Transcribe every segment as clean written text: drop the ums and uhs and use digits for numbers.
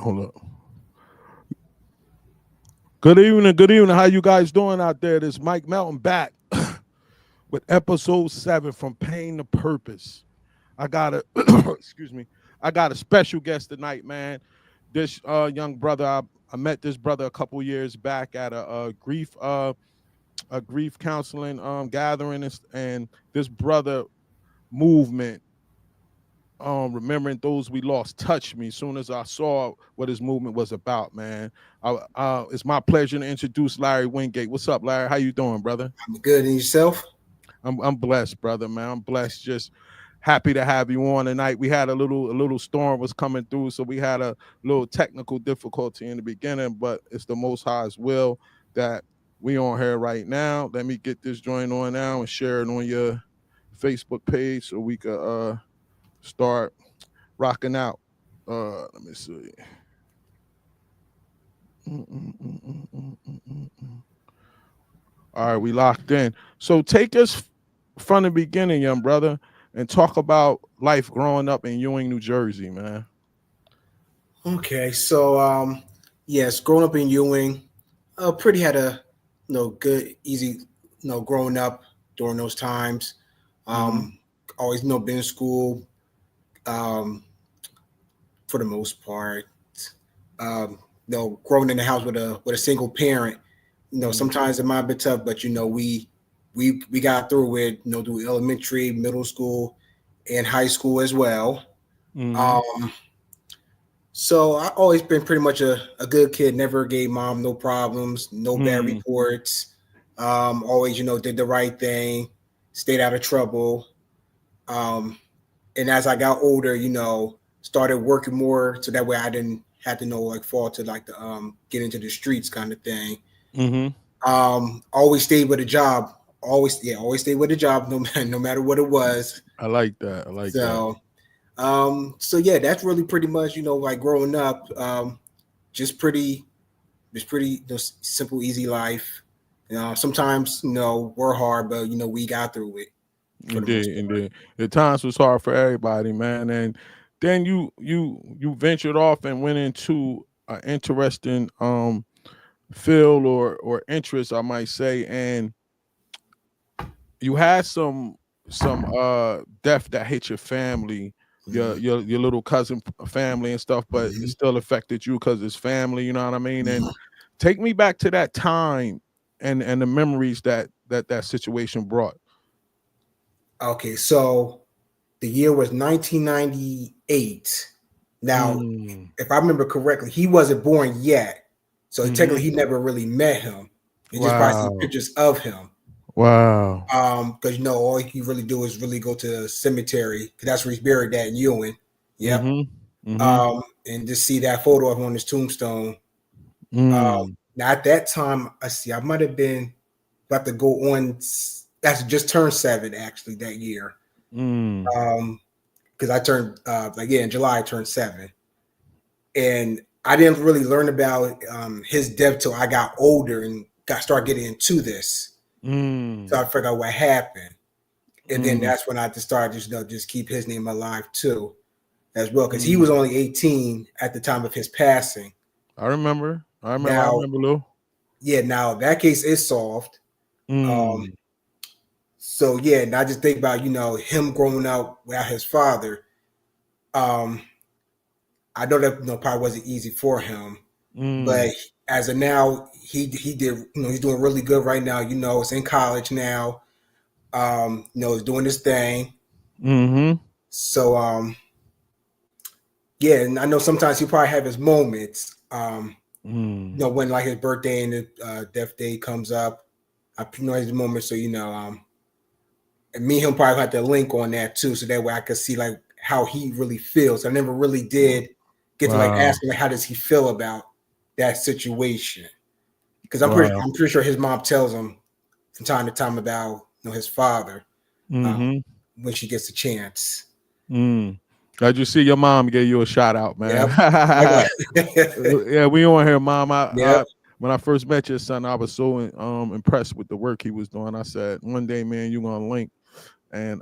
Hold up. Good evening. Good evening. How you guys doing out there? This Mike Melton back with episode 7 from Pain to Purpose. I got a excuse me. I got a special guest tonight, man. This young brother, I met this brother a couple years back at a grief counseling gathering, and this brother movement, remembering those we lost, touched me as soon as I saw what his movement was about, man. It's my pleasure to introduce Larry Wingate. What's up, Larry? How you doing, brother? I'm good. And yourself? I'm blessed, brother, man. I'm blessed. Just happy to have you on tonight. We had a little storm was coming through, so we had a little technical difficulty in the beginning, but it's the Most High's will that we on here right now. Let me get this joint on now and share it on your Facebook page so we could start rocking out. Let me see. All right, we locked in. So take us from the beginning, young brother, and talk about life growing up in Ewing, New Jersey, man. Okay, so yes, growing up in Ewing, pretty had a good, easy, growing up during those times. Always been in school, for the most part. Growing in the house with a single parent, sometimes it might be tough, but we got through it. Through elementary, middle school, and high school as well. So I always been pretty much a good kid. Never gave mom no problems, no bad reports. Always, did the right thing, stayed out of trouble. And as I got older, started working more, so that way I didn't have to fall to the get into the streets kind of thing. Always stayed with a job. Always stayed with a job, no matter what it was. I like that. So yeah, that's really pretty much growing up. Just pretty simple, easy life. Sometimes we're hard, but we got through it. Indeed. The times was hard for everybody, man. And then you ventured off and went into an interesting field or interest, I might say, and you had some death that hit your family, your little cousin family and stuff, but it still affected you because it's family, you know what I mean? And take me back to that time and the memories that situation brought. Okay, so the year was 1998. Now, if I remember correctly, he wasn't born yet, so technically he never really met him. He just probably seen pictures of him. Wow. Because all you really do is really go to the cemetery, because that's where he's buried at in Ewing. Yep. And just see that photo of him on his tombstone. Now at that time, I might have been about to go on. That's just turned 7 actually that year. Because I turned in July I turned 7, and I didn't really learn about his death till I got older and started getting into this. So I figured out what happened, and then that's when I just started just keep his name alive too, as well, because he was only 18 at the time of his passing. I remember, Lou. Yeah, now that case is solved. So yeah, and I just think about him growing up without his father. I know that probably wasn't easy for him, but as of now, he did. He's doing really good right now. He's in college now. He's doing his thing. So yeah, and I know sometimes he probably have his moments. When like his birthday and his death day comes up, I his moments. So and me and him probably had to link on that too, so that way I could see how he really feels. I never really did get to ask him how does he feel about that situation, because I'm pretty sure his mom tells him from time to time about his father when she gets a chance. Glad you see your mom gave you a shout out, man. Yep. Yeah, we on here, Mom. When I first met your son, I was so impressed with the work he was doing. I said, one day, man, you're gonna link, and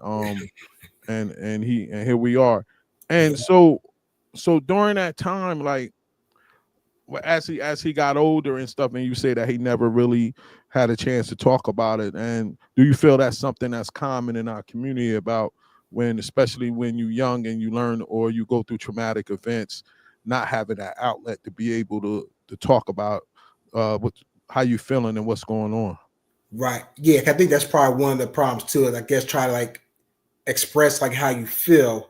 here we are. And so during that time, as he got older and stuff, and you say that he never really had a chance to talk about it, and do you feel that's something that's common in our community about when, especially when you're young and you learn or you go through traumatic events, not having that outlet to be able to talk about what how you feeling and what's going on? Right. Yeah, I think that's probably one of the problems too. Is I guess try to like express like how you feel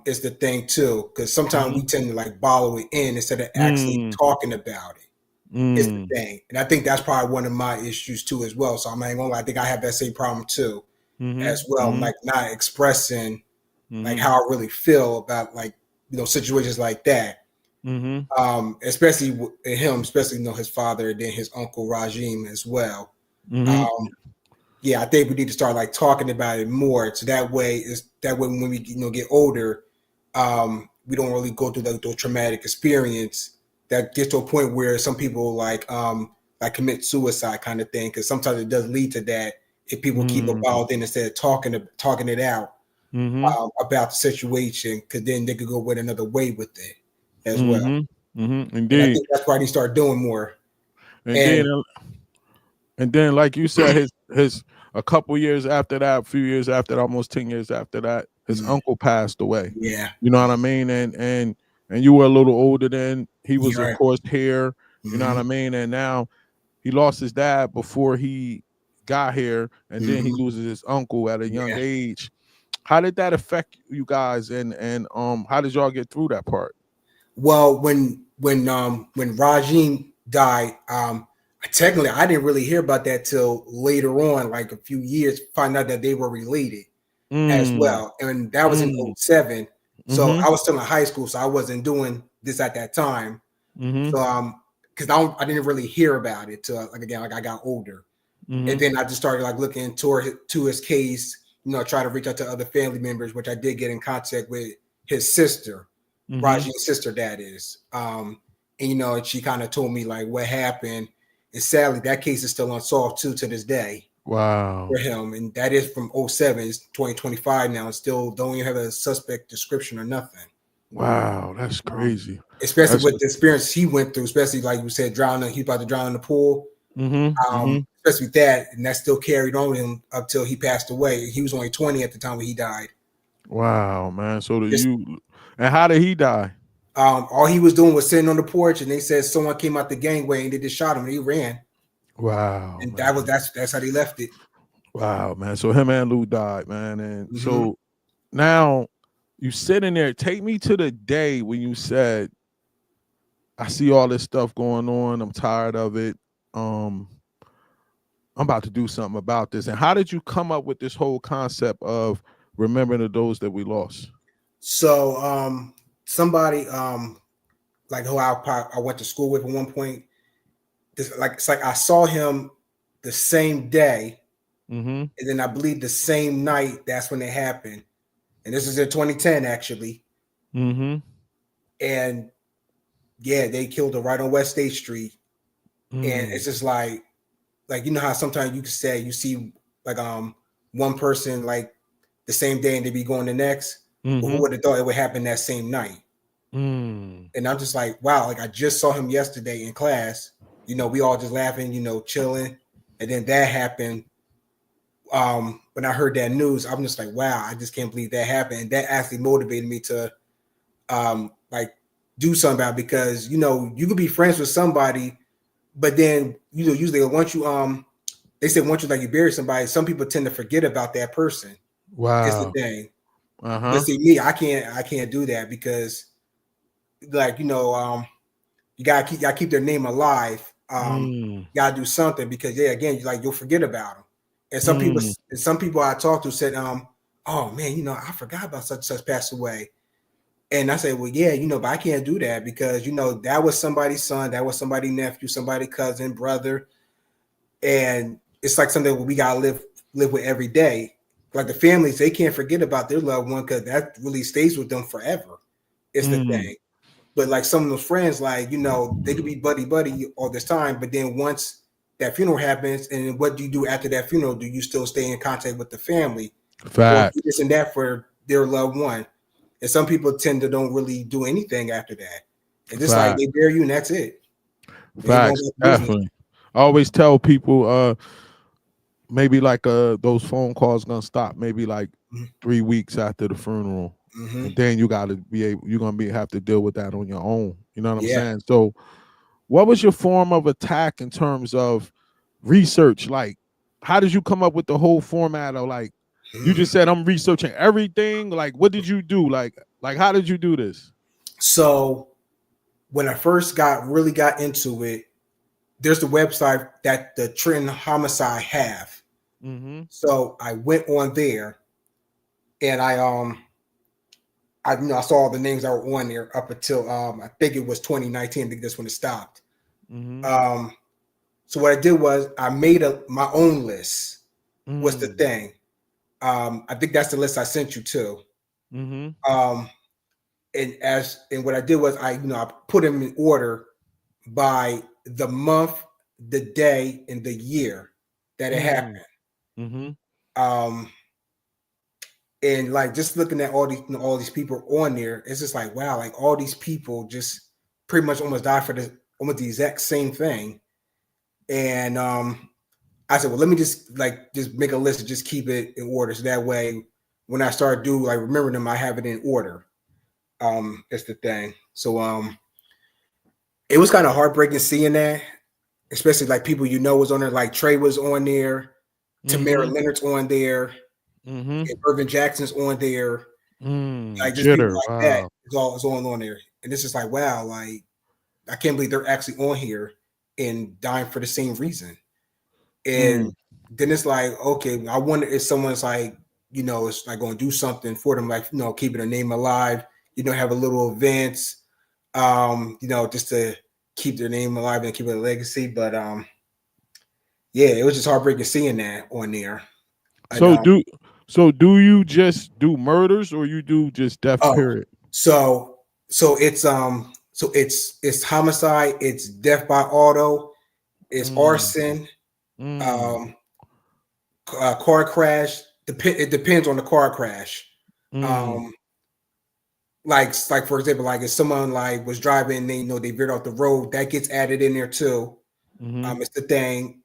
is the thing too. Because sometimes we Mm-hmm. tend to like bottle it in instead of actually Mm, talking about it. Is the mm, thing. And I think that's probably one of my issues too as well. So I'm not gonna lie, I think I have that same problem too mm-hmm. as well. Mm-hmm. Like not expressing like Mm-hmm. how I really feel about like situations like that. Mm-hmm. Especially him, especially his father and then his uncle Rajim as well. Mm-hmm. Um, yeah, I think we need to start like talking about it more. So that way when we get older, we don't really go through those traumatic experience that gets to a point where some people like commit suicide kind of thing. Because sometimes it does lead to that if people keep it Mm-hmm. bottled in instead of talking it out Mm-hmm. about the situation. Because then they could go with another way with it as well. Mm-hmm. Mm-hmm. And I Indeed. think that's why they start doing more. And And then like you said, his a couple years after that, a few years after that, almost 10 years after that, his mm, uncle passed away. yeah, You know what I mean? And you were a little older then. He was, you're of right. course, here. You know what Hmm. I mean? And now he lost his dad before he got here, and then he Hmm. loses his uncle at a young Yeah. age. How did that affect you guys, and how did y'all get through that part? Well, when Rajim died, technically I didn't really hear about that till later on, like a few years, find out that they were related as Mm, well. And that was in mm, '07. So mm-hmm, I was still in high school, so I wasn't doing this at that time. mm-hmm, So because I didn't really hear about it till like again like I got older. And mm-hmm, then I just started like looking to his case, try to reach out to other family members, which I did get in contact with his sister, mm-hmm. Raji's sister, that is. And and she kind of told me like what happened. And sadly, that case is still unsolved too to this day for Wow. him. And that is from '07. It's 2025 now, and still don't even have a suspect description or nothing. Wow, that's crazy. Especially That's with the experience he went through, especially like you said, drowning, he's about to drown in the pool. mhm, mhm. Especially with that, and that still carried on with him up till he passed away. He was only 20 at the time when he died. Wow, man. So do Just you and how did he die? all he was doing was sitting on the porch, and they said someone came out the gangway and they just shot him, and he ran, Wow, and man. that's how they left it. Wow, man. So him and Lou died, man. And Hmm. so now you sitting there, take me to the day when you said, I see all this stuff going on. I'm tired of it. Um, I'm about to do something about this. And how did you come up with this whole concept of remembering those that we lost? So somebody like who I went to school with at one point, it's like I saw him the same day, Mm-hmm. and then I believe the same night that's when it happened, and this is in 2010 actually, Mm-hmm. and yeah, they killed her right on West State Street. And Mm. it's just like how sometimes you can say you see like one person like the same day and they be going the next. But who Mm-hmm. would have thought it would happen that same night? Mm. And I'm just like, wow, like I just saw him yesterday in class. We all just laughing, chilling. And then that happened. When I heard that news, I'm just like, wow, I just can't believe that happened. And that actually motivated me to like do something about it because you could be friends with somebody, but then usually once you they say once you bury somebody, some people tend to forget about that person. Is the Wow. thing. But Uh-huh. see, me, I can't do that because like you gotta keep their name alive. Mm. You gotta do something because yeah, again, you'll forget about them. And Mm. some people I talked to said, oh man, I forgot about such and such passed away. And I said, well, yeah, but I can't do that because that was somebody's son, that was somebody's nephew, somebody's cousin, brother, and it's like something we gotta live with every day. Like the families, they can't forget about their loved one because that really stays with them forever. It's the Mm. thing. But like some of those friends, like they could be buddy all this time, but then once that funeral happens, and what do you do after that funeral? Do you still stay in contact with the family, or do Fact. this and that for their loved one? And some people tend to don't really do anything after that. It's just like Fact, they bury you and that's it. They go facts, about business. definitely. I always tell people, maybe like those phone calls gonna stop maybe like Mhm. 3 weeks after the funeral, Mhm. and then you got to be able, you're gonna be have to deal with that on your own. You know what I'm Yeah. saying? So, what was your form of attack in terms of research? Like, how did you come up with the whole format of like? You Mm. just said I'm researching everything. Like, what did you do? Like how did you do this? So when I first really got into it, there's the website that the Trenton Homicide have. Mm-hmm. So I went on there and I saw all the names that were on there up until I think it was 2019. I think that's when it stopped. Mm-hmm. Um, so what I did was I made my own list. Was the Mm. thing. I think that's the list I sent you to. Mm-hmm. Um, and what I did was I put them in order by the month, the day, and the year that it Mm. happened. Mm-hmm. Um, and like just looking at all these people on there, it's just like wow, like all these people just pretty much almost died for almost the exact same thing. And I said, well, let me just make a list and just keep it in order, so that way when I start remember them, I have it in order. That's the thing. So it was kind of heartbreaking seeing that, especially like people was on there, like Trey was on there, Tamara Mm-hmm. Leonard's on there, Mm-hmm. and Irvin Jackson's on there, Mm. like just people Jitter. like that. Wow. It's all on there, and it's just like wow, like I can't believe they're actually on here and dying for the same reason. Mm. And then it's like, okay, I wonder if someone's like, it's like going to do something for them, like keeping their name alive, have a little events, just to keep their name alive and keep it a legacy. But yeah, it was just heartbreaking seeing that on there. And So do do you just do murders or you do just death oh, period? so it's homicide, it's death by auto, it's Mm. arson, Mm. um, car crash. It depends on the car crash. Mm. Um, like for example, like if someone like was driving, they veered off the road, that gets added in there too. Mm-hmm. It's the thing.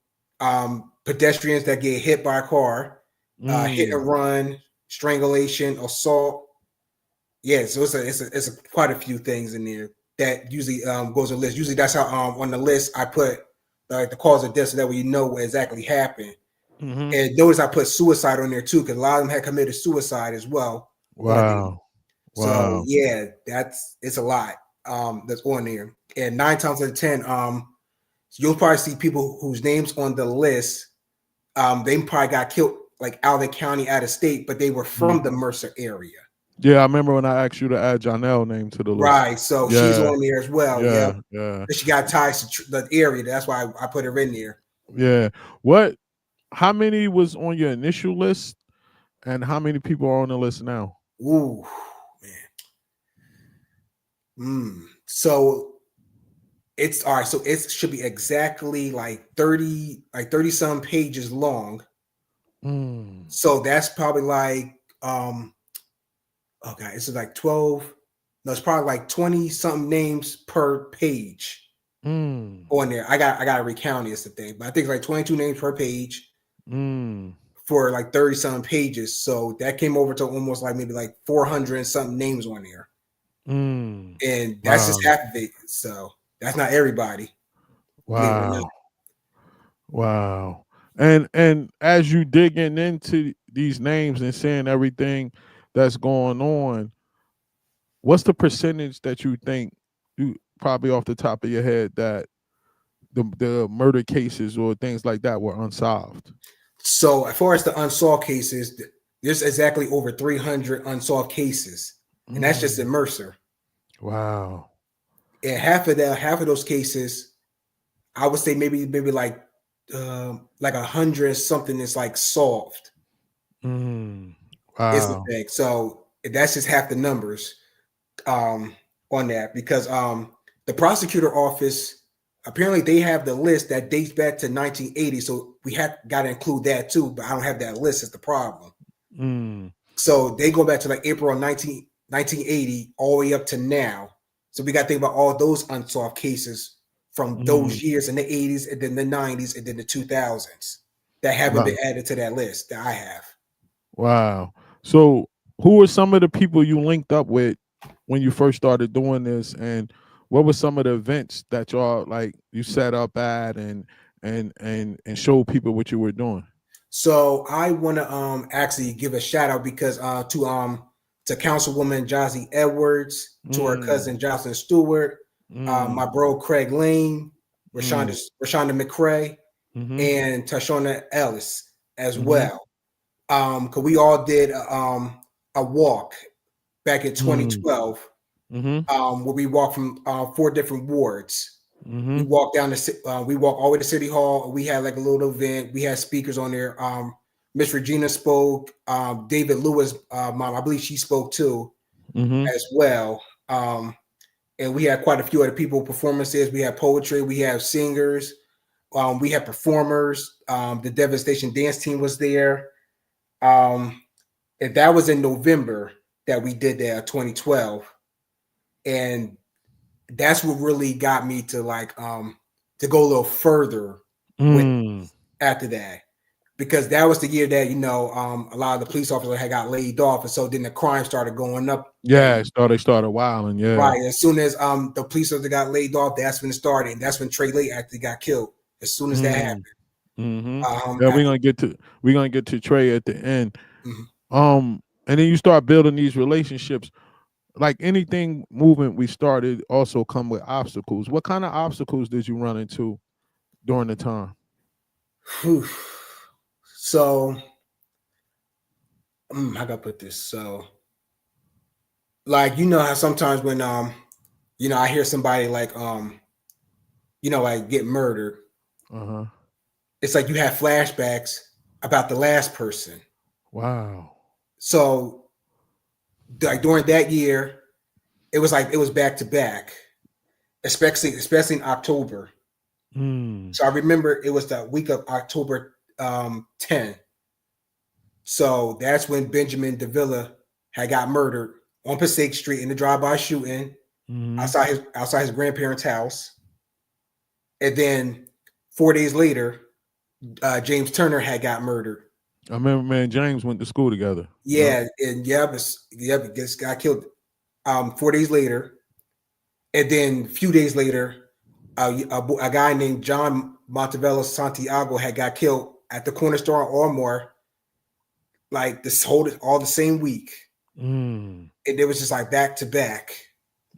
Pedestrians that get hit by a car, hit Mm. and run, strangulation, assault. Yeah, so it's quite a few things in there that usually goes on the list. Usually that's how on the list I put like the cause of death, so that way what exactly happened. Mm-hmm. And notice I put suicide on there too, because a lot of them had committed suicide as well on there. Wow. So Wow. yeah, it's a lot that's on there. And 9 times out of 10, you'll probably see people whose names on the list, they probably got killed like out of the county, out of state, but they were Mhm. from the Mercer area. Yeah, I remember when I asked you to add Janelle name to the list. Right. So she's Yeah. on there as well. Yep. Yeah. Yeah. And she got ties to the area. That's why I put her in there. Yeah. What how many was on your initial list and how many people are on the list now? Ooh, man. So it's all right. So it should be exactly like 30 some pages long. Mm. So that's probably like okay, it's like 12. No, it's probably like 20 something names per page Mm. on there. I gotta recount it, is the thing, but I think it's like 22 names per page Mm. for like 30 something pages. So that came over to almost like maybe like 400 and something names on there. Mm. And that's just Wow. half of it. So that's not everybody, believe it or not. Wow. Wow. And as you digging into these names and seeing everything that's going on, what's the percentage that you think, you probably off the top of your head, that the murder cases or things like that were unsolved? So as far as the unsolved cases, there's exactly over 300 unsolved cases. And that's just in Mm. Mercer. Wow. And half of those cases, I would say maybe like 100 something is like solved. Mm. Is the Wow. thing. So that's just half the numbers um, on that, because the prosecutor office, apparently they have the list that dates back to 1980. So we have got to include that too. But I don't have that list. Is the problem. Mm. So they go back to like April 1980 all the way up to now. So we got to think about all those unsolved cases from Mm. those years in the 80s and then the 90s and then the 2000s that haven't Wow. been added to that list that I have. Wow. So who were some of the people you linked up with when you first started doing this, and what were some of the events that y'all like you set up at and show people what you were doing? So I want to actually give a shout out because to Councilwoman Jossie Edwards, to her Mm. cousin Jocelyn Stewart, Mm. my bro Craig Lane, Mm. Rashonda McCrae, Mhm. and Tashona Ellis as Mhm. well. Because we all did a walk back in Mm. 2012, Mhm. where we walked from 4 different wards. We Mhm. walked we walked all the way to City Hall. We had like a little event. We had speakers on there. Miss Regina spoke. David Lewis, mom, I believe she spoke too Mhm. as well. And we had quite a few other people performances. We had poetry. We have singers. We had performers. The Devastation Dance Team was there. And that was in November that we did that 2012. And that's what really got me to to go a little further with Mm. after that, because that was the year that a lot of the police officers had got laid off, and so then the crime started going up that Yeah, year. they started wilding, yeah. Right, as soon as the police officer got laid off, that's when it started, and that's when Trey Lake actually got killed. As soon as that happened, Mm. Mhm. Yeah, after we're gonna get to Trey at the end. mhm. And then you start building these relationships. Like anything movement we started also come with obstacles. What kind of obstacles did you run into during the time? Whew. So how can I put this? So how sometimes when I hear somebody like get murdered, Uh-huh. it's like you have flashbacks about the last person. Wow. So like during that year, it was back to back, especially in October. Mm. So I remember it was the week of October 10. So that's when Benjamin Davila had got murdered on Passaic Street in the drive-by shooting Mhm. outside his grandparents' house. And then 4 days later, James Turner had got murdered. I remember me and James went to school together. Yep. Yeah, and this guy killed 4 days later. And then a few days later, a guy named John Montevello Santiago had got killed at the corner store on Ormore, like this whole all the same week. Mm. And it was just like back to back.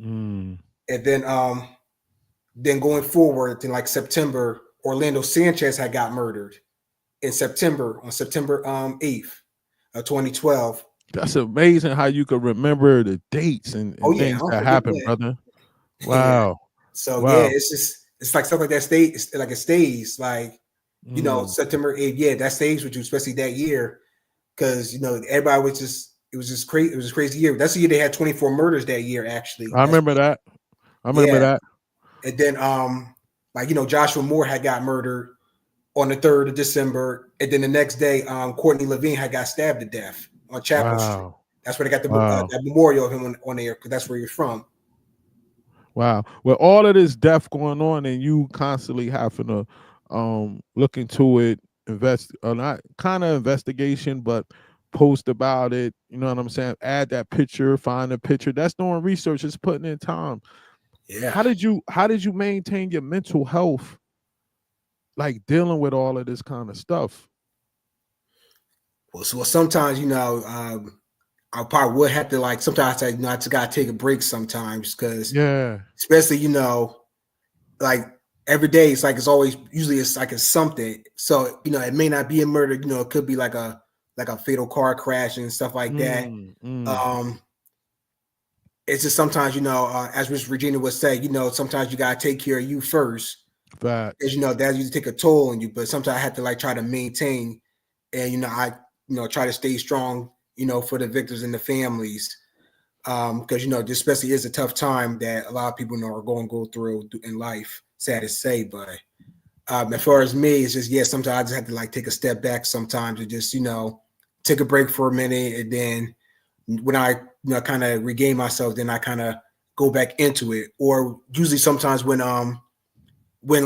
Mm. And then going forward in like September, Orlando Sanchez had got murdered in September on September 8th of 2012. That's amazing how you could remember the dates Oh and yeah, I things don't that forget happened, that. brother. Yeah. Wow. So yeah, Wow. it's like stuff like that stays like it stays like Mm. September 8th. Yeah, that stays with you, especially that year. Because everybody was just it was just crazy. It was a crazy year. That's the year they had 24 murders that year. Actually, I that's remember that. I remember yeah. that. And then Joshua Moore had got murdered on the 3rd of December, and then the next day Courtney Levine had got stabbed to death on Chapel Street. Wow. That's where they got Wow. that memorial of him on there because that's where he was from. Wow. With all of this death going on and you constantly having to look into it, not kind of investigation, but post about it, you know what I'm saying? Add that picture, find a picture. That's doing research, it's putting in time. Yeah. How did you maintain your mental health like dealing with all of this kind of stuff? Well, sometimes I probably would have to sometimes I just gotta take a break sometimes because Yeah. especially like every day it's like it's always usually it's like it's something. So it may not be a murder. It could be like a fatal car crash and stuff like that. Mm, mm, Um, it's just sometimes as Miss Regina would say, sometimes you gotta take care of you first because facts. that usually take a toll on you. But sometimes I have to try to maintain and I try to stay strong for the victims and the families because this especially is a tough time that a lot of people are going to go through in life. Sad to say, but as far as me, it's just sometimes I just have to take a step back sometimes and just take a break for a minute, and then when I kind of regain myself, then I kind of go back into it. Or usually sometimes when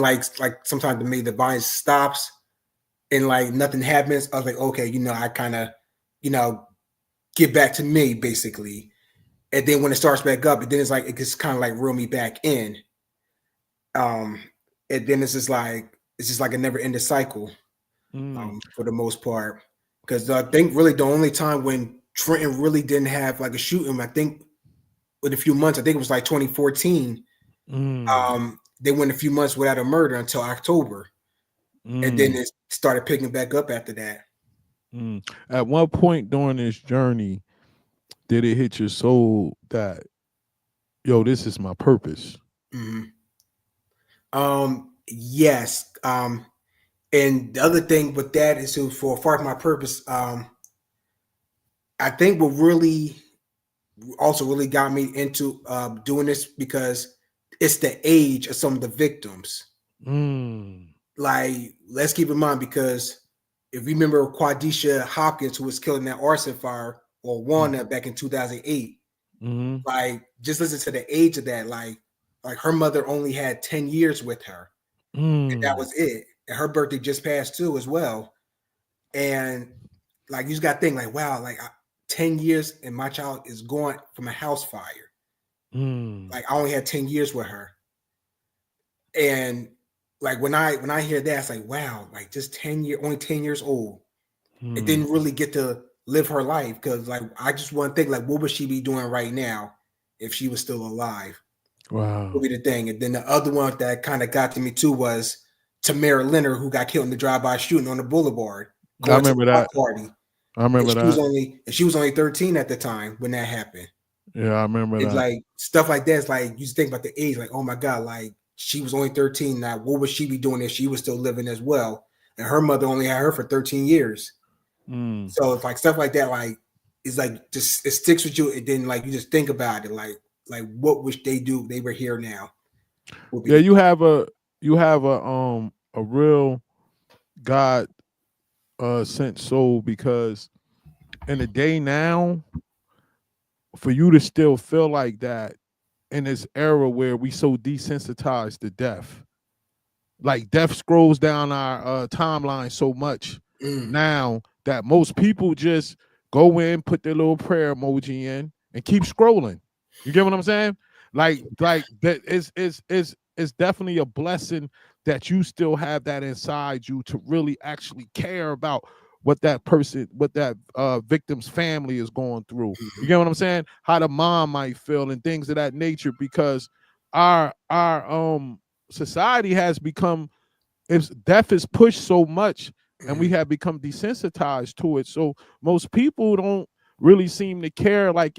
like sometimes the violence stops and like nothing happens, I was like, okay, I kind of, you know, get back to me basically. And then when it starts back up, and then it's like it just kind of like reel me back in. Um, and then it's just like a never ending cycle, Mm, for the most part. Because I think really the only time when Trenton really didn't have like a shooting, I think in a few months, I think it was like 2014. mm, They went a few months without a murder until October, and then mm, it started picking back up after that. mm. At what point during this journey did it hit your soul that, yo, this is my purpose? Hmm. Yes. And the other thing with that is to for far from my purpose. I think what really also really got me into doing this because it's the age of some of the victims. Mm, Like, let's keep in mind because if you remember Quadisha Hopkins, who was killed in that arson fire, or mm, Wanda back in 2008, mm, like just listen to the age of that. Like her mother only had 10 years with her, and that mm, was it. And her birthday just passed too, as well. And like you just got to think, like, wow, 10 years and my child is gone from a house fire. mm, Like I only had 10 years with her. And like when I hear that, it's like, wow, like just only 10 years old. It mm. didn't really get to live her life because like I just want to think like what would she be doing right now if she was still alive? Would Wow. be the thing. And then the other one that kind of got to me too was Tamara Leonard, who got killed in the drive-by shooting on the boulevard, I going to remember a block that. party. I remember that. And she was only 13 at the time when that happened. Yeah, I remember It's that. like stuff like that. It's like you just think about the age, like, oh my God, like she was only 13. Now, what would she be doing if she was still living as well? And her mother only had her for 13 years. Mm. So it's like stuff like that, like it's like just it sticks with you. And then like you just think about it, like what would they do if they were here now? Would be Yeah, the you have a real God sent soul, because in the day now, for you to still feel like that in this era where we so desensitized to death, like death scrolls down our timeline so much mm, now that most people just go in, put their little prayer emoji in, and keep scrolling. You get what I'm saying? Like that is definitely a blessing that you still have that inside you to really actually care about what that victim's family is going through. You mhm, get what I'm saying? How the mom might feel and things of that nature, because our society has become, if death is pushed so much and we mhm, have become desensitized to it, so most people don't really seem to care like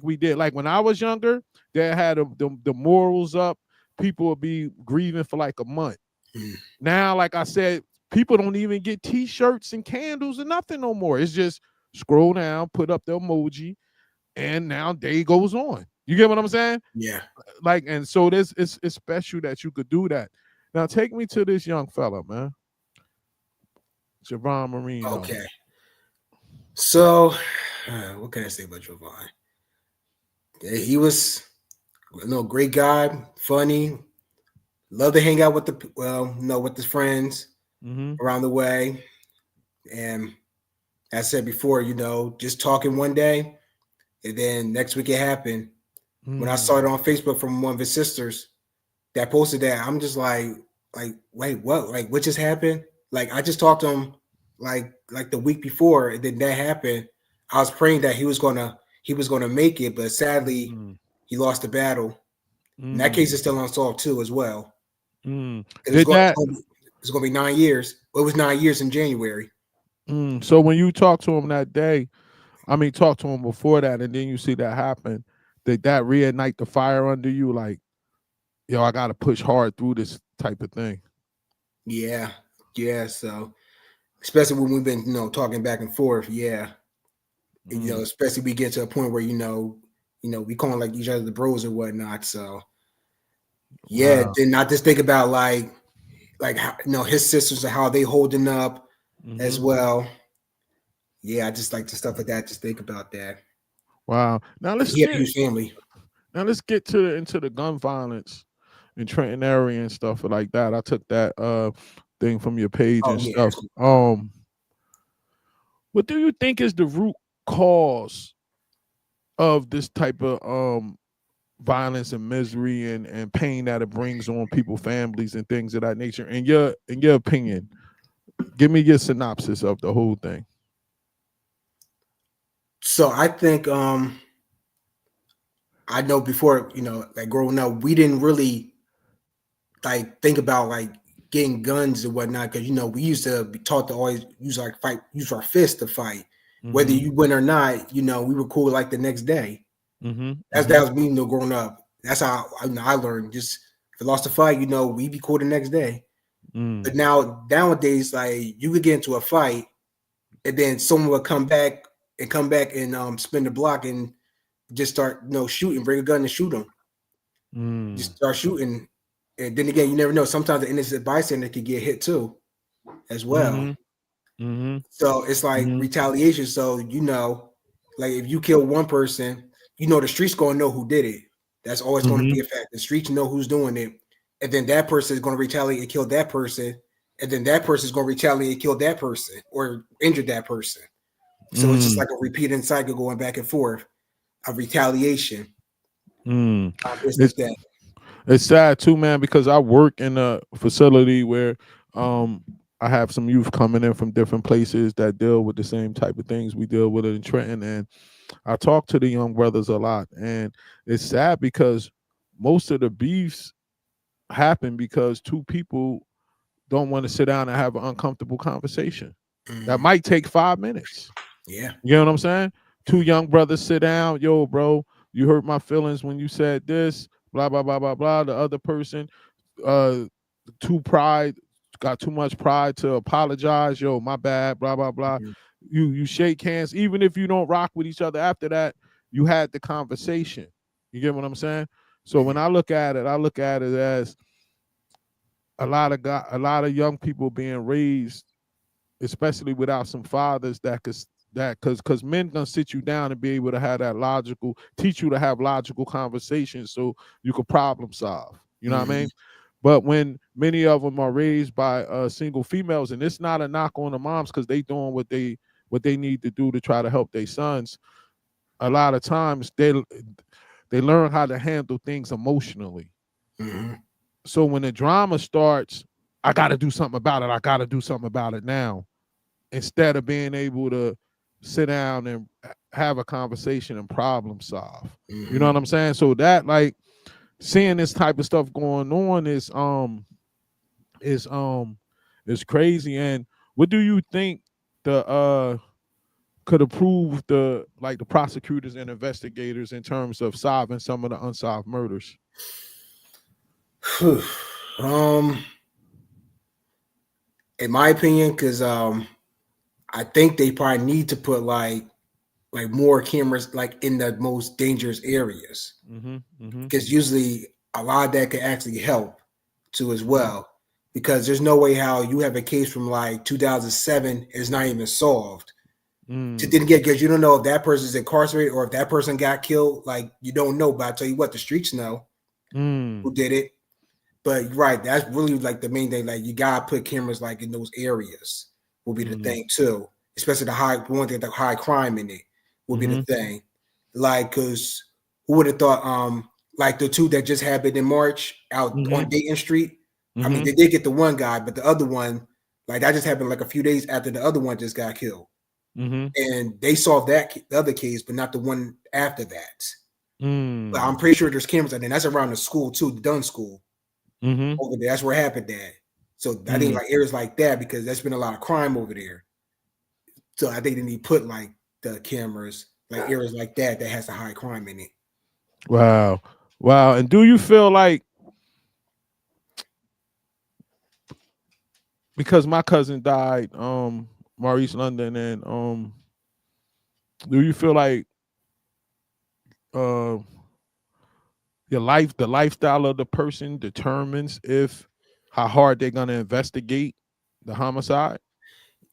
we did. Like when I was younger, they had the morals up, people would be grieving for like a month. mhm, Now, like I said, people don't even get t-shirts and candles and nothing no more. It's just scroll down, put up the emoji, and now day goes on. You get what I'm saying? yeah. Like, and so this it's special that you could do that. Now take me to this young fella, man, Javon Marino. Okay. So, what can I say about Jovan? Yeah, he was great guy, funny, love to hang out with with his friends Mm-hmm. around the way. And as I said before, just talking one day, and then next week it happened. When I saw it Mm, on Facebook from one of his sisters that posted that, I'm just like, wait, what? Like, what just happened? Like, I just talked to him like the week before, and then that happened. I was praying that he was gonna make it, but sadly, mm, he lost the battle. And that case mm, is still unsolved too, as well. mm. And Did that? it's gonna be 9 years. Well, it was 9 years in January. So when you talk to him that day, I mean, talk to him before that, and then you see that happen, did that reignite the fire under you? Like, yo, I got to push hard through this type of thing. Yeah, yeah. So especially when we've been talking back and forth. Yeah, Mm, especially we get to a point where we call like each other the bros or whatnot. So yeah, wow. then I just think about how, his sisters and how they holding up as Hmm. well. Yeah, I just like the stuff like that. Just think about that. Wow. Now let's He had a get huge family. Now let's get to into the gun violence in Trenton area and stuff like that. I took that thing from your page Oh and yeah, stuff. What do you think is the root cause of this type of violence and misery and pain that it brings on people, families, and things of that nature? In your opinion, give me your synopsis of the whole thing. so I think I know before, like growing up, we didn't really like think about like getting guns and whatnot because we used to be taught to always use our fists to fight, whether Mm-hmm. you win or not. We were cool like the next day. Mm-hmm. That Mm-hmm. was me, growing up. That's how I learned. Just if I lost a fight, we be cool the next day. Mm. But nowadays, like you could get into a fight and then someone will come back and spin the block and just start shooting, bring a gun and shoot them. Mm. Just start shooting, and then again, you never know. Sometimes the innocent bystander could get hit too, as well. Mm-hmm. Mm-hmm. So it's like Mm-hmm. retaliation. So like if you kill one person, the streets gonna know who did it. That's always going to Mm-hmm. be a fact. The streets know who's doing it, and then that person is going to retaliate and kill that person, and then that person is going to retaliate and kill that person or injure that person. So it's just Mm. like a repeating cycle going back and forth of retaliation. Mm. It's It's like that. it's sad too, man, because I work in a facility where um I have some youth coming in from different places that deal with the same type of things we deal with in Trenton, and I talk to the young brothers a lot, and it's sad because most of the beefs happen because two people don't want to sit down and have an uncomfortable conversation. That Mhm. might take 5 minutes. Yeah. You know what I'm saying? Two Mhm. young brothers sit down. Yo, bro, you hurt my feelings when you said this. Blah blah blah blah blah. The other person, uh, too pride, got too much pride to apologize. Yo, my bad. Blah blah blah. Mhm. You shake hands, even if you don't rock with each other after that. You had the conversation. You get what I'm saying? So when Mhm. I look at it as a lot of young people being raised, especially without some fathers that could that because men gonna sit you down and be able to have that logical, teach you to have logical conversations so you could problem solve. You know what I Mhm. mean? But when many of them are raised by single females, and it's not a knock on the moms because they doing what they need to do to try to help their sons. A lot of times they learn how to handle things emotionally. Mhm. So when the drama starts, I got to do something about it. I got to do something about it now, instead of being able to sit down and have a conversation and problem solve. You know Mhm. what I'm saying? So that, like, seeing this type of stuff going on is is crazy. And what do you think the could approve the prosecutors and investigators in terms of solving some of the unsolved murders? Whew. um, in my opinion, because I think they probably need to put like more cameras like in the most dangerous areas Mm-hmm. Mm-hmm. because usually a lot of that could actually help too as Mm-hmm. well. Because there's no way how you have a case from like 2007 is not even solved. To Mm. didn't get because you don't know if that person's incarcerated or if that person got killed. Like you don't know, but I tell you what, the streets know Mm. who did it. But right, that's really like the main thing. Like you gotta put cameras like in those areas will be the Mm. thing too. Especially one thing, the high crime in it will be the Mm-hmm. thing. Like, cause who would have thought? Like the two that just happened in March out Mm-hmm. on Dayton Street. I mean, Mm-hmm. they did get the one guy, but the other one, like that just happened like a few days after the other one just got killed, Mm-hmm. and they solved the other case, but not the one after that. But I'm Mm. pretty sure there's cameras, and then that's around the school too, the Dunn School Mm-hmm. over there. That's where it happened at. So I think Mm. like areas like that because there's been a lot of crime over there. So I think they need to put like the cameras like areas like that has a high crime in it. Wow. Wow. And do you feel like, because my cousin died, Maurice London, and do you feel like uh the lifestyle of the person determines if how hard they're gonna investigate the homicide?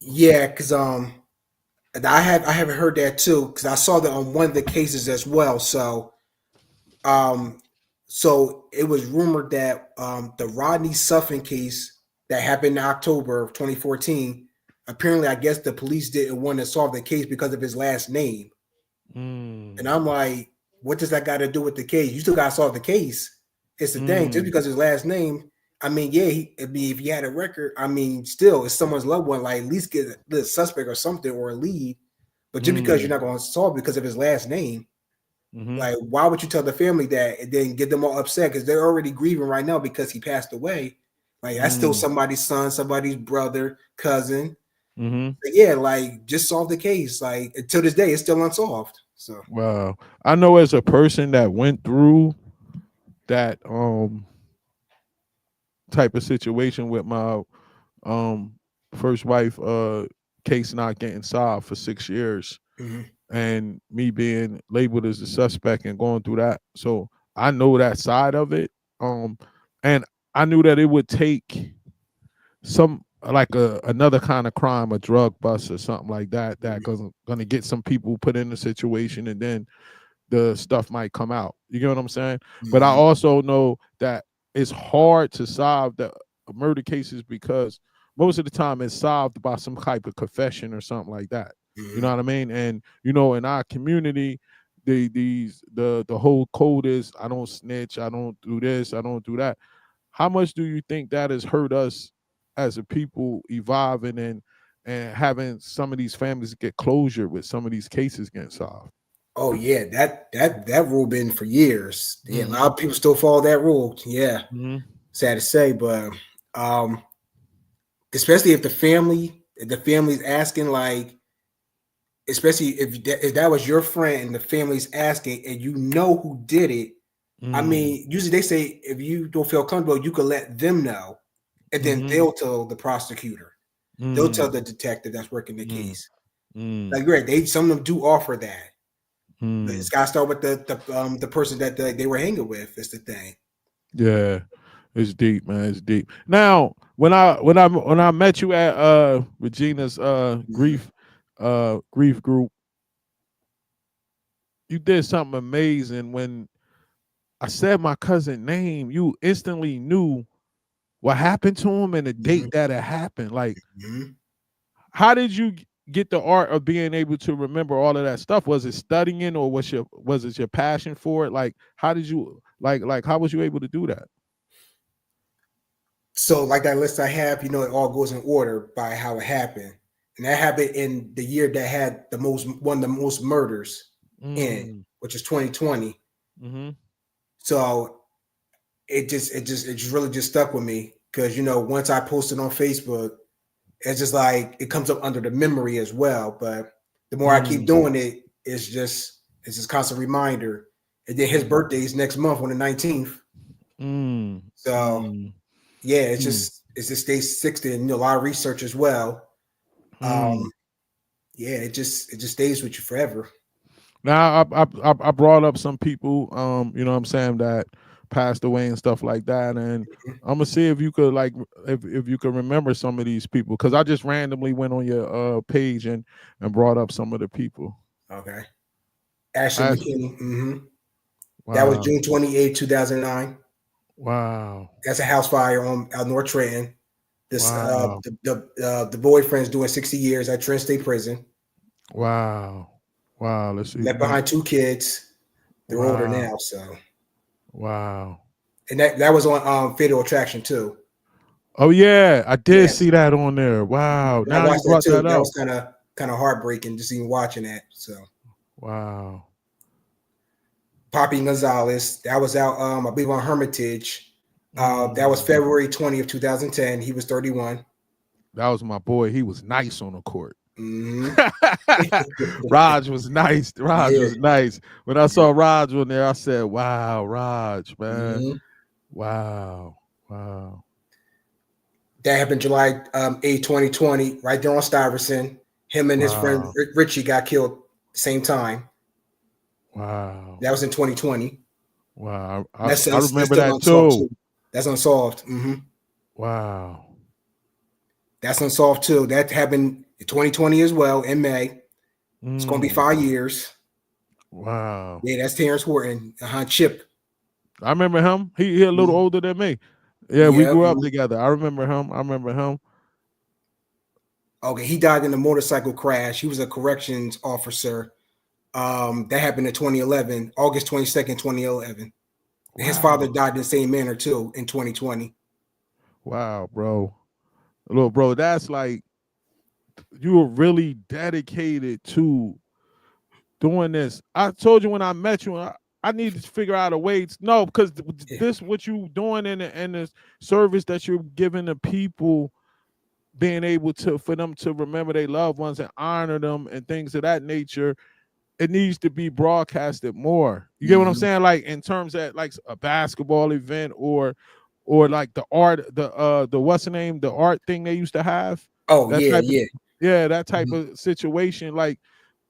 Yeah, because I haven't heard that too because I saw that on one of the cases as well. So Um, so it was rumored that the Rodney Suffin case that happened in October of 2014, apparently, I guess the police didn't want to solve the case because of his last name. And I'm like, what does that got to do with the case? You still got to solve the case. It's the thing. Just because his last name, I mean, yeah, I mean, if he had a record, I mean, still, it's someone's loved one. Like, at least get the suspect or something or a lead. But just because you're not going to solve it because of his last name, like, why would you tell the family that and then get them all upset? Because they're already grieving right now because he passed away. Like, that's still somebody's son, somebody's brother, cousin. But yeah, like, just solve the case. Like, until this day, it's still unsolved. So, wow. I know as a person that went through that type of situation with my first wife, case not getting solved for 6 years, and me being labeled as a suspect and going through that. So I know that side of it. And I knew that it would take some like another kind of crime, a drug bust or something like that, gonna get some people put in the situation, and then the stuff might come out. You get what I'm saying? But I also know that it's hard to solve the murder cases because most of the time it's solved by some type of confession or something like that. You know what I mean? And you know, in our community, the whole code is I don't snitch, I don't do this, I don't do that. How much do you think that has hurt us as a people evolving and having some of these families get closure with some of these cases getting solved? oh yeah, that rule been for years. Yeah, a lot of people still follow that rule. Yeah, sad to say, but um, especially if the family's asking, like, especially if that was your friend and the family's asking and you know who did it. I mean, usually they say if you don't feel comfortable, you can let them know, and then they'll tell the prosecutor. They'll tell the detective that's working the case. Like, right, some of them do offer that. But it's got to start with the person that they were hanging with. Is the thing. Yeah, it's deep, man. It's deep. Now, when I met you at Regina's grief group, you did something amazing. When I said my cousin name, you instantly knew what happened to him and the date that it happened. Like, how did you get the art of being able to remember all of that stuff? Was it studying, or was it your passion for it? Like, how did you like how was you able to do that? So, like that list I have, it all goes in order by how it happened, and that happened in the year that had one of the most murders in, which is 2020. So it just really just stuck with me because once I posted on Facebook, it's just like it comes up under the memory as well. But the more I keep doing it, it's just constant reminder. And then his birthday is next month on the 19th. So yeah, it just stays 60 and a lot of research as well. Yeah, it just stays with you forever. Now I brought up some people, you know what I'm saying, that passed away and stuff like that, and I'm gonna see if you could if you could remember some of these people, because I just randomly went on your page and brought up some of the people. Okay. Ashley Ashley, McKinney. That was wow, June 28, 2009. wow, That's a house fire on North Trenton. This wow, the boyfriend's doing 60 years at Trenton State Prison. wow, wow. Let's see. Left behind two kids. They're older Wow, now, so wow. and that was on Fatal Attraction too. Oh yeah, I did Yes, see that on there. Wow. I Now you watched that brought too. that That up. was kind of heartbreaking just even watching that. So Wow. Poppy Gonzalez, that was out I believe on Hermitage. That was February 20th, 2010. He was 31. That was my boy. He was nice on the court. Mm-hmm. Raj was nice. Raj Yeah. was nice. When I saw Raj on there, I said, "Wow, Raj, man. Mm-hmm. Wow, wow, That happened July 8, 2020, right there on Stuyvesant. Him and his friend wow, Richie got killed the same time. wow, That was in 2020. wow." I That's remember still that unsolved too. too. That's unsolved. Wow, That's unsolved too. That happened in 2020 as well in May. It's going to be 5 years. wow, Yeah, that's Terrence Horton. Chip. I remember him. He a little older than me. Yeah, we Yep. grew up together. I remember him. Okay, he died in a motorcycle crash. He was a corrections officer. That happened in 2011, August 22nd, 2011. His father Wow. died in the same manner too in 2020. Wow, bro. Little bro, that's like you were really dedicated to doing this. I told you when I met you, I needed to figure out a way. No, because Yeah. this what you doing in the service that you're giving the people, being able to for them to remember their loved ones and honor them and things of that nature. It needs to be broadcasted more. You get what I'm Mm-hmm. saying? Like in terms of like a basketball event or like the art, the what's the name, the art thing they used to have. Oh That yeah, type of yeah. yeah, that type Mm-hmm. of situation. Like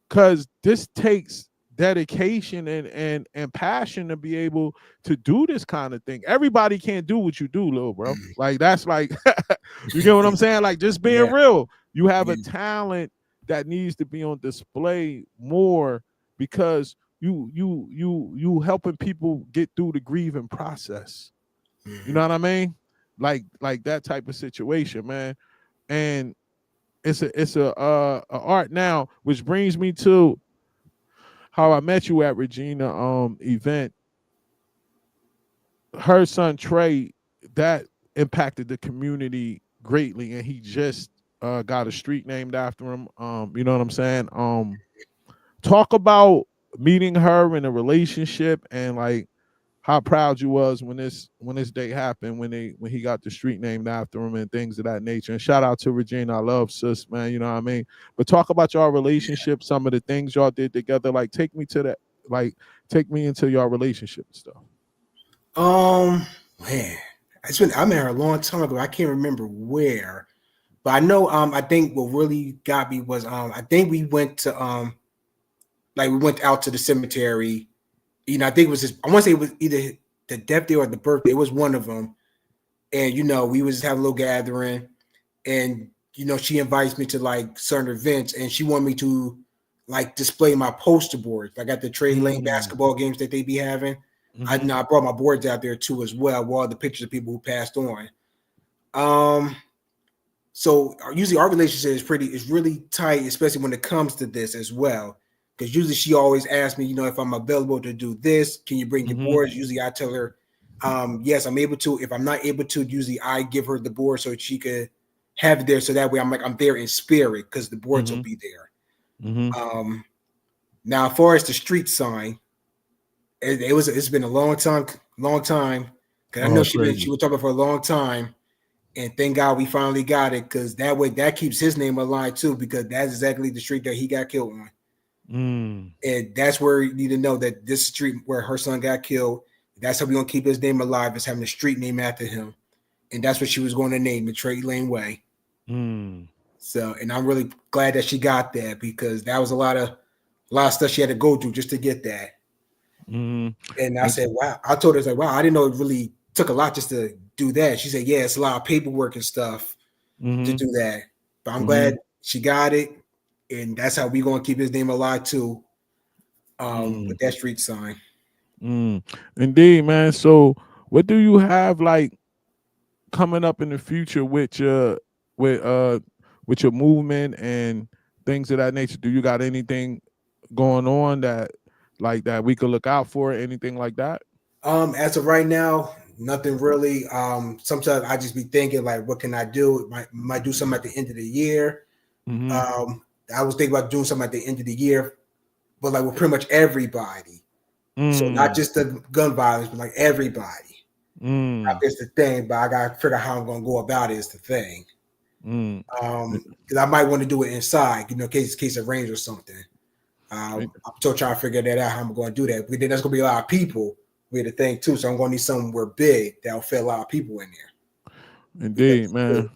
because this takes dedication and passion to be able to do this kind of thing. Everybody can't do what you do, little bro. Like that's like you get what I'm saying? Like just being Yeah, real. You have a yeah. talent that needs to be on display more because you helping people get through the grieving process. You Mm-hmm. know what I mean? Like that type of situation, man. And it's a art now, which brings me to how I met you at Regina event. Her son Trey, that impacted the community greatly, and he just got a street named after him. You know what I'm saying? Talk about meeting her in a relationship and like how proud you was when this day happened, when he got the street named after him and things of that nature. And shout out to Regina, I love sis, man. You know what I mean? But talk about your relationship, some of the things y'all did together. Like take me to that, like take me into your relationship and stuff. Um, man, I met her a long time ago. I can't remember where, but I know. I think what really got me was I think we went to like we went out to the cemetery. I think it was I want to say it was either the death day or the birthday. It was one of them, and we was having a little gathering, and she invites me to like certain events, and she wanted me to like display my poster boards like at the trade lane Mm, basketball games that they be having. mm-hmm, I brought my boards out there too as well, with all the pictures of people who passed on. um so usually our relationship is really tight, especially when it comes to this as well, because usually she always asks me, if I'm available to do this, can you bring your mm-hmm, boards? Usually I tell her, yes, I'm able to. If I'm not able to, usually I give her the board so she could have it there, so that way I'm there in spirit because the boards will mm-hmm, be there. mm-hmm. Now as far as the street sign, it's been a long time, because I know Oh, she crazy. was talking for a long time. And thank God we finally got it, because that way that keeps his name alive too, because that's exactly the street that he got killed on. Mm, And that's where you need to know that this street where her son got killed, that's how we're gonna keep his name alive, is having a street name after him. And that's what she was going to name it, Trade Lane Way. mm, So, and I'm really glad that she got that, because that was a lot of stuff she had to go through just to get that. mm, And I and, said, wow. I told her, I was like, wow, I didn't know it really took a lot just to do that. She said, yeah, it's a lot of paperwork and stuff to mm-hmm, do that. But I'm mm-hmm, glad she got it, and that's how we gonna keep his name alive too. mm, With that street sign. mm. Indeed, man. So what do you have like coming up in the future with uh with your movement and things of that nature? Do you got anything going on that like that we could look out for? Anything like that? As of right now, nothing really. Sometimes I just be thinking like, what can I do? Might do something at the end of the year. Mm-hmm. Um, I was thinking about doing something at the end of the year, but like with pretty much everybody. So not Mm, just the gun violence, but like everybody. mm, It's the thing, but I gotta figure out how I'm gonna go about it. Is the thing. mm. Because I might want to do it inside, case of rains or something. I'm still trying to figure that out how I'm going to do that. But then there's going to be a lot of people with the thing too, so I'm going to need somewhere big that'll fit a lot of people in there. Because Indeed, man.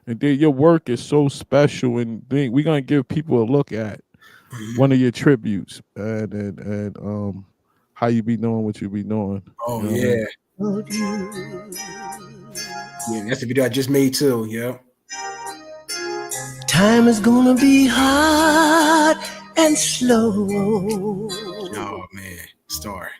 Indeed, your work is so special, and we're gonna give people a look at Mhm. one of your tributes and how you be doing what you be doing. You Oh know what I mean? yeah, yeah, that's the video I just made too. Yeah. Time is gonna be hard and slow. Oh man, star.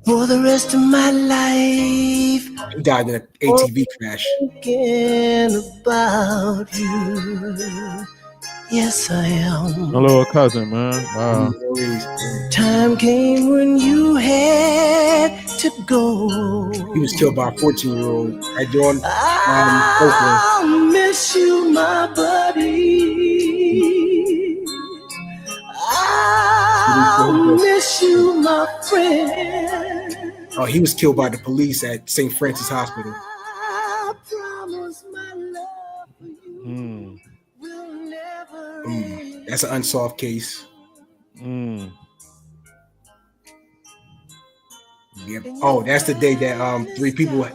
For the rest of my life, He died in an ATV crash. thinking about you. Yes, I My am. little cousin, man. Wow. Time came when you had to go. He was killed by a 14-year-old right during Oakland. I'll miss you, my buddy. I'll miss you, my friend. Oh, he was killed by the police at St. Francis Hospital. I promise my love for you will never end. That's an unsolved case. Yep. Oh, that's the day that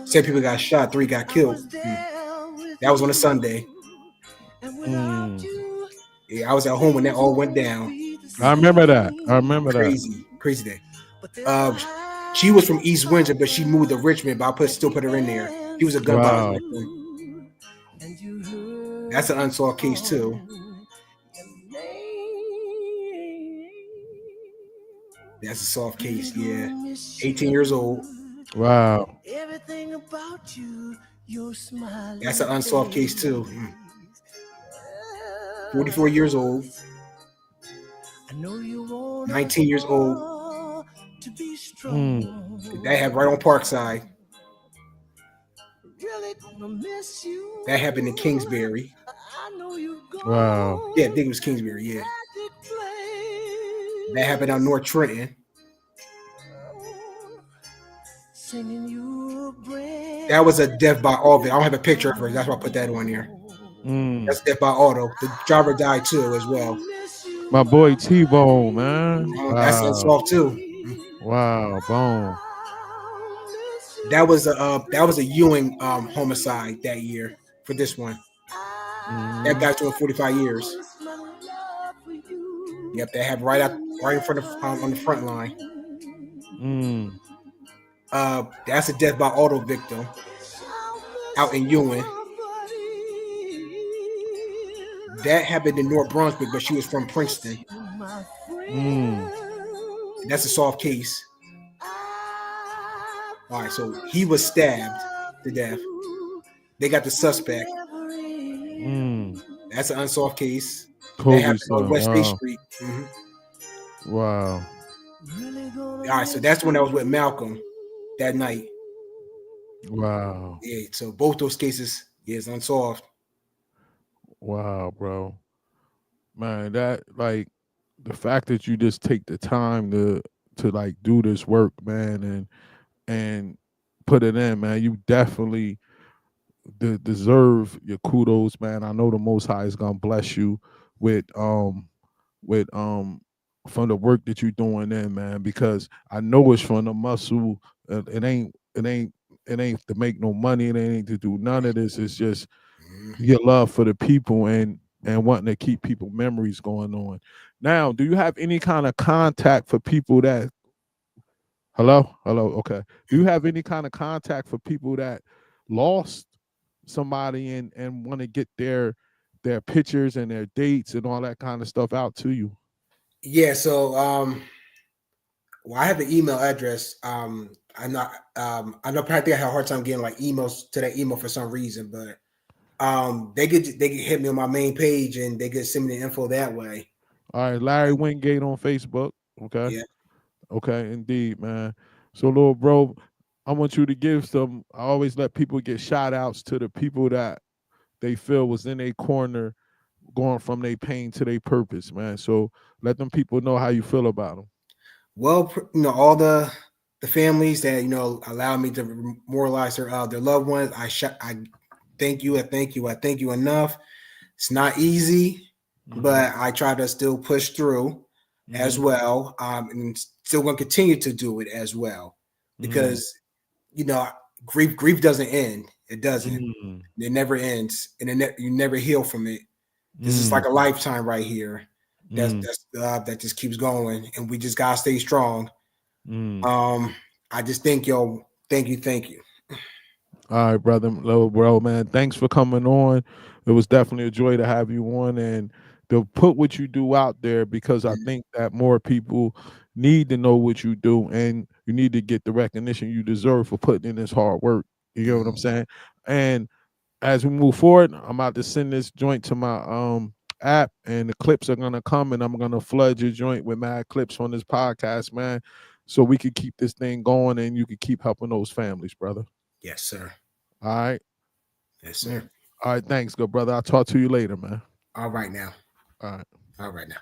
7 people got shot, 3 got killed. That was on a Sunday. Yeah, I was at home when that all went down. I remember that. Crazy day. She was from East Windsor, but she moved to Richmond, but I still put her in there. He was a gun violence victim. That's an unsolved case too. That's a soft case, yeah. 18 years old. Wow. Everything about you, your smile. That's an unsolved case too. 44 years old. 19 years old. That happened right on Parkside. That happened in Kingsbury. Wow. Yeah, I think it was Kingsbury, yeah. That happened on North Trenton. That was a death by auto. I don't have a picture of her. That's why I put that on there. That's death by auto. The driver died too as well. My boy T-Bone, man. Wow. That's unsolved too. Wow, Bone. That was a Ewing homicide that year for this one. That guy's doing 45 years. Yep, they have right in front of on the front line. That's a death by auto victim out in Ewing. That happened in North Brunswick, but she was from Princeton. That's a soft case. All right, so he was stabbed to death. They got the suspect. That's an unsolved case. That happened on West State Street. Wow. All right, so that's when I was with Malcolm that night. Wow. Yeah, so both those cases is unsolved. Wow, bro. Man, that like the fact that you just take the time to like do this work, man, and put it in, man. You definitely deserve your kudos, man. I know the Most High is gonna bless you with from the work that you're doing in, man, because I know it's from the muscle. It ain't to make no money. It ain't to do none of this. It's just your love for the people and wanting to keep people memories going on. Now, do you have any kind of contact for people that Hello? Okay. Do you have any kind of contact for people that lost somebody and want to get their pictures and their dates and all that kind of stuff out to you? Yeah, so I have the email address. I know practically I have a hard time getting like emails to that email for some reason, but they could hit me on my main page and they could send me the info that way. All right, Larry Wingate on Facebook. Okay. Yeah. Okay, indeed, man. So, little bro, I want you to give some. I always let people get shout outs to the people that they feel was in their corner, going from their pain to their purpose, man. So let them people know how you feel about them. Well, all the families that allow me to memorialize their loved ones. I thank you. I thank you enough. It's not easy, but I try to still push through as well, and still going to continue to do it as well, because grief doesn't end. It doesn't. It never ends, and you never heal from it. This is like a lifetime right here. That just keeps going, and we just gotta stay strong. I just think thank you. All right, brother, little bro, man. Thanks for coming on. It was definitely a joy to have you on and to put what you do out there, because I think that more people need to know what you do, and you need to get the recognition you deserve for putting in this hard work. You get what I'm saying? And as we move forward, I'm about to send this joint to my app, and the clips are gonna come, and I'm gonna flood your joint with mad clips on this podcast, man, so we can keep this thing going, and you can keep helping those families, brother. Yes, sir. All right, Yes, sir. man. All right, thanks, good brother. I'll talk to you later, man. All right now. All right. All right now.